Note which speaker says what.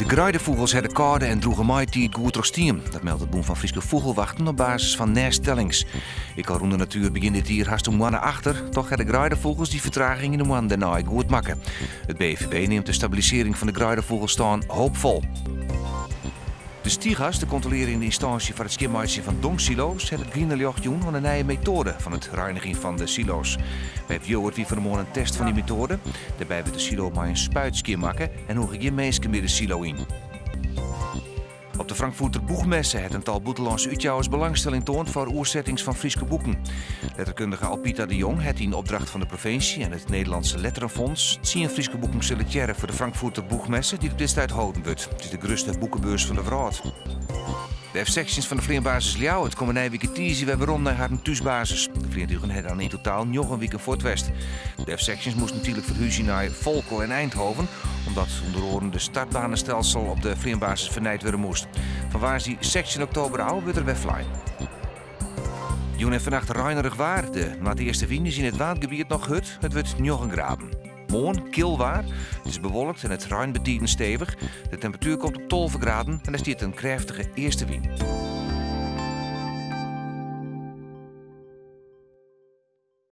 Speaker 1: Gruidevogels hebben koude en droege maaitijd goed rostien. Dat meldt het Boen van Frieske Vogelwachten op basis van neerstellings. Ik al rond de natuur begint dit hier haast om mannen achter. Toch hebben de gruidevogels die vertraging in de man daarna goed maken. Het BVB neemt de stabilisering van de gruidevogels staan hoopvol. De Stigas, de controlerende instantie voor het skimmaatje van donksilo's, heeft het Grienerjocht doen van een nieuwe methode van het reiniging van de silo's. Wij hebben wie van de morgen een test van die methode. Daarbij we de silo maar een spuitskim maken en hoe geen mensen meer de silo in. Op de Frankfurter Boegmesse heeft een tal buitenlandse uitjouwers belangstelling toont voor oerzettings van Frieske boeken. Letterkundige Alpita de Jong heeft in opdracht van de provincie en het Nederlandse Letterenfonds 10 Frieske boeken selecteren voor de Frankfurter Boegmesse die op dit tijd houden wordt. Het is de grootste boekenbeurs van de wereld. De F-sections van de Vleenbasis Ljouw, het komen een week we hebben rond naar haar thuisbasis. De Vleentuigen hebben dan in totaal nog een week voor het West. De F-sections moesten natuurlijk verhuizen naar Volkel en Eindhoven, omdat onder andere de startbanenstelsel op de Vleenbasis vernijd worden moest. Vanwaar die 16 oktober al wordt er wegfly. Joen en vannacht reinerig waar. Na de eerste wind is in het waardgebied nog het wordt nog een graden. Morgen kilwaar, het is bewolkt en het ruin bedienen stevig. De temperatuur komt op 12 graden en er stiert een krachtige eerste wind.